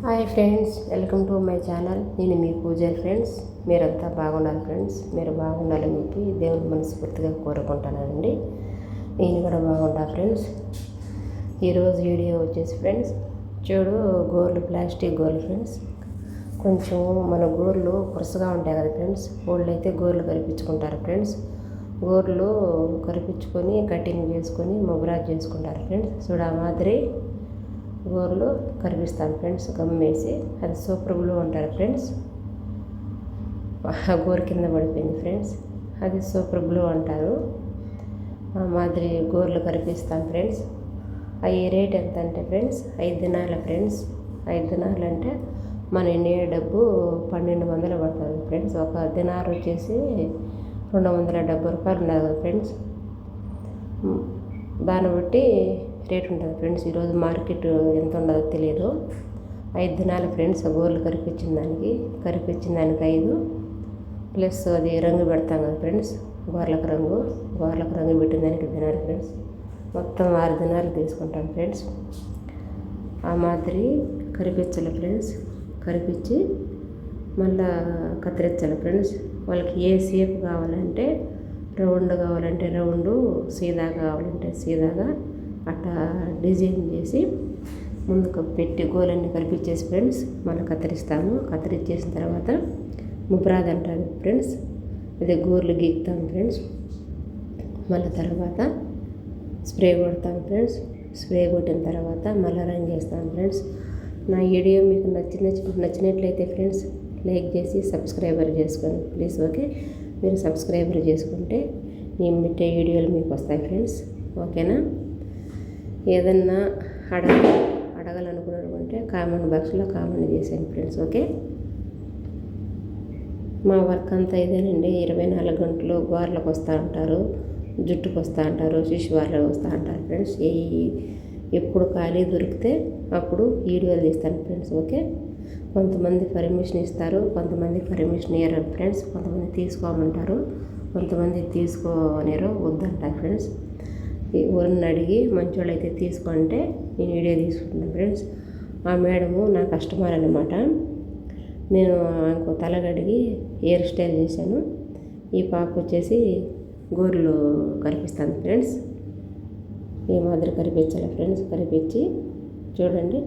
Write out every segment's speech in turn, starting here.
Hi friends, welcome to my channel. నేను మీ పూజలు friends. మీరంతా బాగుండాలి ఫ్రెండ్స్. మీరు బాగుండాలని చెప్పి దేవుని మనస్ఫూర్తిగా కోరుకుంటానండి. నేను కూడా బాగుంటా ఫ్రెండ్స్. ఈరోజు వీడియో వచ్చేసి ఫ్రెండ్స్, చూడు గోర్లు, ప్లాస్టిక్ గోర్లు ఫ్రెండ్స్. కొంచెం మన గోర్లు కురసగా ఉంటాయి కదా ఫ్రెండ్స్. వాళ్ళు అయితే గోర్లు కరిపించుకుంటారు ఫ్రెండ్స్. గోర్లు కరిపించుకొని కటింగ్ చేసుకొని మొబరాజ్ చేసుకుంటారు ఫ్రెండ్స్. చూడ మాదిరి గోర్లు కరిపిస్తాను ఫ్రెండ్స్, గమ్ వేసి. అది సూపర్ గ్లూ అంటారు ఫ్రెండ్స్. గోరు కింద పడిపోయింది ఫ్రెండ్స్, అది సూపర్ గ్లూ అంటారు. మాదిరి గోర్లు కరిపిస్తాను ఫ్రెండ్స్. అవి రేట్ ఎంత అంటే ఫ్రెండ్స్, 5 దినాల ఫ్రెండ్స్. 5 దినాలు అంటే మన ఇండియా డబ్బు 1200 పడుతుంది ఫ్రెండ్స్. ఒక దినార్ వచ్చేసి 270 రూపాయలు ఉండదు కదా ఫ్రెండ్స్. దాన్ని బట్టి రేట్ ఉంటుంది ఫ్రెండ్స్. ఈరోజు మార్కెట్ ఎంత ఉండదో తెలియదు. 5 దినాలు ఫ్రెండ్స్. గోర్లు కరిపించిన దానికి 5 ప్లస్ అది రంగు పెడతాం కదా ఫ్రెండ్స్. గోర్లకు రంగు పెట్టిన దానికి దినాలు ఫ్రెండ్స్. మొత్తం 6 దినాలు తీసుకుంటాం ఫ్రెండ్స్. ఆ మాదిరి కరిపించాలి ఫ్రెండ్స్. కరిపించి మళ్ళా కత్తిరించాలి ఫ్రెండ్స్. వాళ్ళకి ఏ షేప్ కావాలంటే, రౌండ్ కావాలంటే రౌండు, సీదా కావాలంటే సీదాగా అట్లా డిజైన్ చేసి ముందుకు పెట్టి గోలన్నీ కరిపించేసి ఫ్రెండ్స్ మళ్ళీ కత్తిరిస్తాము. కత్తిరించేసిన తర్వాత ముబ్రాద్ అంటారు ఫ్రెండ్స్. అదే గోర్లు గీకుతాము ఫ్రెండ్స్. మళ్ళీ తర్వాత స్ప్రే కొడతాం ఫ్రెండ్స్. స్ప్రే కొట్టిన తర్వాత మళ్ళీ రంగు వేస్తాం ఫ్రెండ్స్. నా వీడియో మీకు నచ్చినట్లయితే ఫ్రెండ్స్ లైక్ చేసి సబ్స్క్రైబర్ చేసుకోండి ప్లీజ్. ఓకే, మీరు సబ్స్క్రైబర్ చేసుకుంటే నేను పెట్టే వీడియోలు మీకు వస్తాయి ఫ్రెండ్స్. ఓకేనా? ఏదన్నా అడగాలనుకున్నారంటే కామెంట్ బాక్స్లో కామెంట్ చేసాను ఫ్రెండ్స్. ఓకే, మా వర్క్ అంతా ఇదేనండి. 24 గంటలు గోర్లకు వస్తూ ఉంటారు, జుట్టుకు వస్తూ ఉంటారు, శిశువార్లకు వస్తూ ఉంటారు ఫ్రెండ్స్. ఎప్పుడు ఖాళీ దొరికితే అప్పుడు వీడియోలు తీస్తాను ఫ్రెండ్స్. ఓకే, కొంతమంది పర్మిషన్ ఇస్తారు, కొంతమంది పర్మిషన్ ఇయ్యరు ఫ్రెండ్స్. కొంతమంది తీసుకోమంటారు, కొంతమంది తీసుకోనిరు, వద్దంటారు ఫ్రెండ్స్. ఎవరిని అడిగి మంచోళ్ళు అయితే తీసుకుంటే నేను వీడియో తీసుకుంటాను ఫ్రెండ్స్. ఆ మేడము నా కస్టమర్ అన్నమాట. నేను ఇంకో తలగడిగి హెయిర్ స్టైల్ చేశాను. ఈ పాప వచ్చేసి గోర్లు కరిపిస్తాను ఫ్రెండ్స్. ఈ మాదిరి కరిపించాలి ఫ్రెండ్స్. కరిపించి చూడండి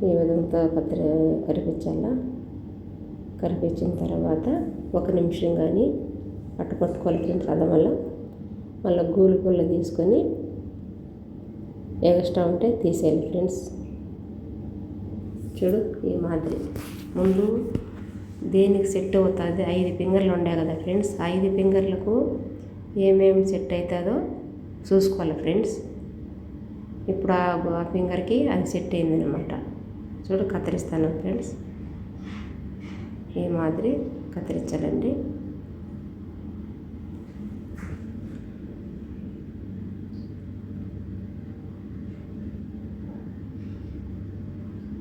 ఈ విధంగా కరిపించాలా. కరిపించిన తర్వాత 1 నిమిషం కానీ అట్టు పట్టుకోవాలి ఫ్రెండ్స్. అదం వల్ల మళ్ళీ గూలు పుల్ల తీసుకొని ఎక్స్ట్రా ఉంటే తీసేయాలి ఫ్రెండ్స్. చూడు ఈ మాదిరి ముందు దేనికి సెట్ అవుతుంది. 5 ఫింగర్లు ఉండే కదా ఫ్రెండ్స్. 5 ఫింగర్లకు ఏమేమి సెట్ అవుతుందో చూసుకోవాలి ఫ్రెండ్స్. ఇప్పుడు ఆ ఫింగర్కి అది సెట్ అయిందనమాట. చూడు కత్తిరిస్తాను ఫ్రెండ్స్. ఈ మాదిరి కత్తిరించాలండి.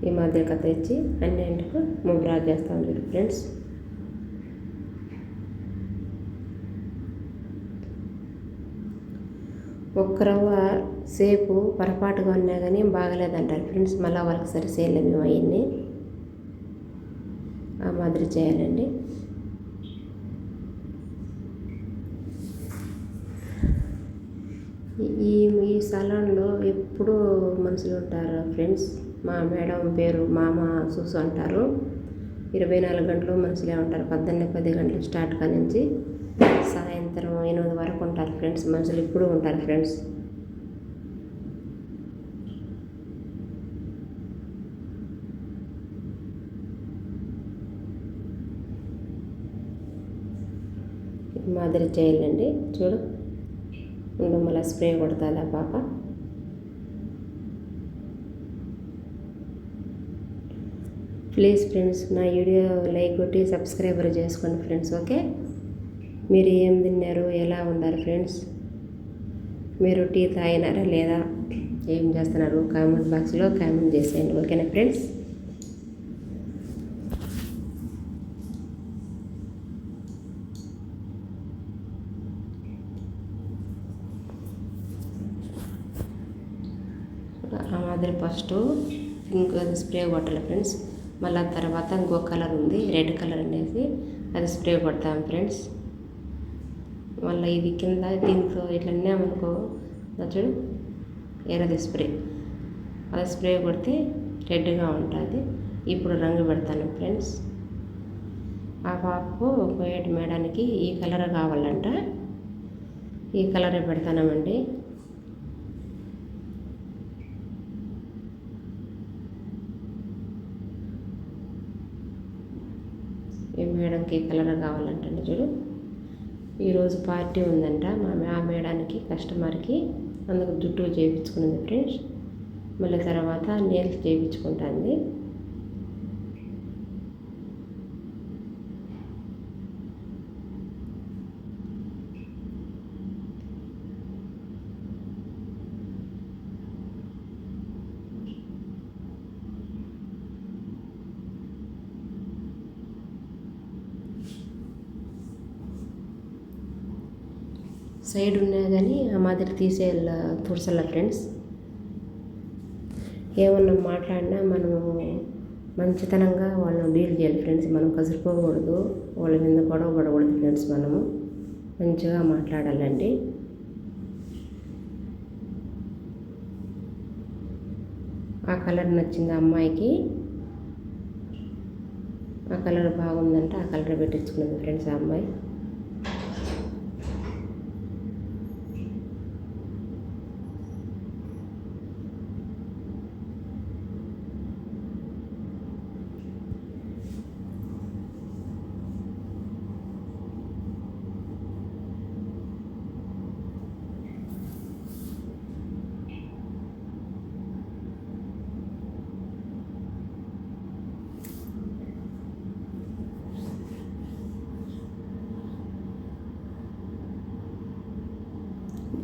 ఈ మాదిరి కత్తిరించి అన్నింటికి ముబ్రాజ్ చేస్తాం ఫ్రెండ్స్. ఒక్క రవ్వ సేపు పొరపాటుగా ఉన్నా కానీ బాగలేదంటారు ఫ్రెండ్స్. మళ్ళీ వాళ్ళకి సరి చేయలేము మేము అవన్నీ. ఆ మాదిరి చేయాలండి. ఈ సలాన్లో ఎప్పుడూ మనుషులు ఉంటారు ఫ్రెండ్స్. మా మేడం పేరు మామ చూసు అంటారు. 24 గంటలు మనుషులే ఉంటారు. 10 గంటలకు స్టార్ట్ కానించి సాయంత్రం 8 వరకు ఉంటారు ఫ్రెండ్స్. మనుషులు ఇప్పుడు ఉంటారు ఫ్రెండ్స్. మాదిరి చేయాలండి. చూడు మళ్ళీ స్ప్రే కొడుతుంది ఆ పాప. ప్లీజ్ ఫ్రెండ్స్ నా వీడియో లైక్ కొట్టి సబ్స్క్రైబర్ చేసుకోండి ఫ్రెండ్స్. ఓకే, మీరు ఏం తిన్నారు, ఎలా ఉన్నారు ఫ్రెండ్స్? మీరు టీ తాగినారా లేదా, ఏం చేస్తున్నారు కామెంట్ బాక్స్లో కామెంట్ చేసేయండి. ఓకేనా ఫ్రెండ్స్? ఆ మాదిరి ఫస్ట్ పింక్ అది స్ప్రే కొట్టాలి ఫ్రెండ్స్. మళ్ళీ తర్వాత ఇంకో కలర్ ఉంది రెడ్ కలర్ అనేసి అది స్ప్రే కొడతాం ఫ్రెండ్స్. మళ్ళీ ఇది కింద దీంతో ఇట్లా అన్నామనుకో చూడు ఎర్రది స్ప్రే, అది స్ప్రే కొడితే రెడ్గా ఉంటుంది. ఇప్పుడు రంగు పెడతాను ఫ్రెండ్స్. ఆ పాపకు పోయేటి మేడానికి ఈ కలర్ కావాలంట, ఈ కలరే పెడతామండి. ఈ మేడంకి కలర్ కావాలంటండి. చూడు ఈరోజు పార్టీ ఉందంట ఆ మేడానికి కస్టమర్కి, అందుకు జుట్టు చేయించుకున్నది ఫ్రెండ్స్. మళ్ళీ తర్వాత నేల్స్ చేయించుకుంటుంది. సైడ్ ఉన్నా కానీ ఆ మాదిరి తీసేయాల తుడసల ఫ్రెండ్స్. ఏమన్నా మాట్లాడినా మనము మంచితనంగా వాళ్ళని డీల్ చేయాలి ఫ్రెండ్స్. మనం కసురుకోకూడదు, వాళ్ళ మీద గొడవ పడకూడదు ఫ్రెండ్స్. మనము మంచిగా మాట్లాడాలండి. ఆ కలర్ నచ్చింది అమ్మాయికి, ఆ కలర్ బాగుందంటే ఆ కలర్ పెట్టించుకున్నది ఫ్రెండ్స్ ఆ అమ్మాయి.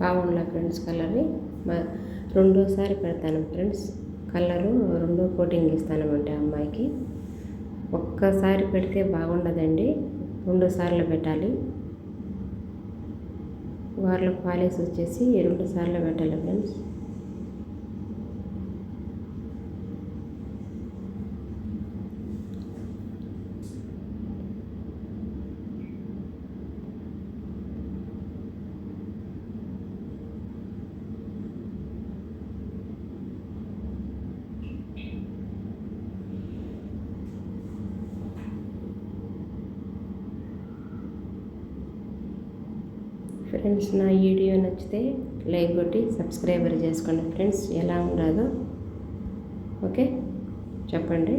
బాగుండా ఫ్రెండ్స్ కలర్ని రెండోసారి పెడతాను ఫ్రెండ్స్. కలరు రెండో కోటింగ్ ఇస్తానమంటే అమ్మాయికి. ఒక్కసారి పెడితే బాగుండదండి, 2 సార్లు పెట్టాలి. వారిలో పాలిస్ వచ్చేసి 2 సార్లు పెట్టాలి ఫ్రెండ్స్. ఫ్రెండ్స్ నా వీడియో నచ్చితే లైక్ కొట్టి సబ్స్క్రైబర్ చేసుకోండి ఫ్రెండ్స్. ఎలా ఉండదో ఓకే చెప్పండి.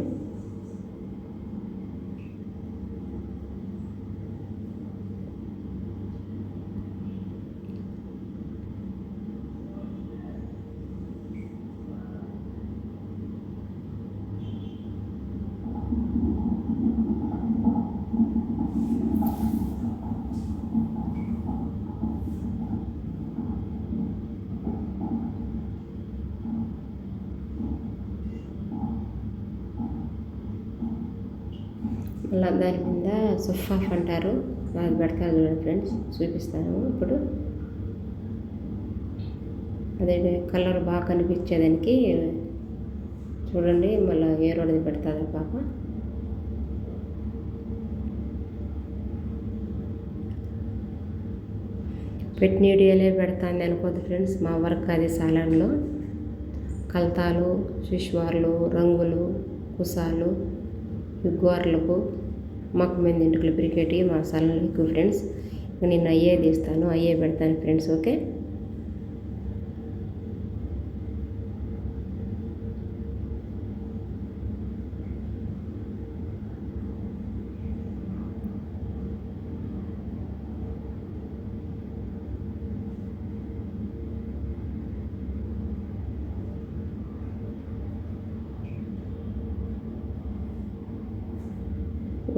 మళ్ళీ దాని మీద సుఫాఫ్ అంటారు, అది పెడతారు చూడండి ఫ్రెండ్స్. చూపిస్తాను ఇప్పుడు. అదే కలర్ బాగా కనిపించేదానికి చూడండి. మళ్ళీ ఏ రోడ్ది పెడతారు పాప. పెట్టిన వీడియోలే పెడతాను అనుకోద్దు ఫ్రెండ్స్. మా వర్క్ అది సాలన్లో కల్తాలు, శిష్వార్లు, రంగులు, కుసాలు, గోర్లకు మాకు మీద ఇంటికి బ్రికెట్ మా సాలన్లు ఎక్కువ ఫ్రెండ్స్. నేను అయ్యే తీస్తాను, అయ్యే పెడతాను ఫ్రెండ్స్. ఓకే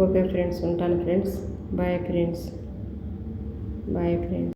ఓకే ఫ్రెండ్స్, ఉంటాను friends. Bye friends, bye friends.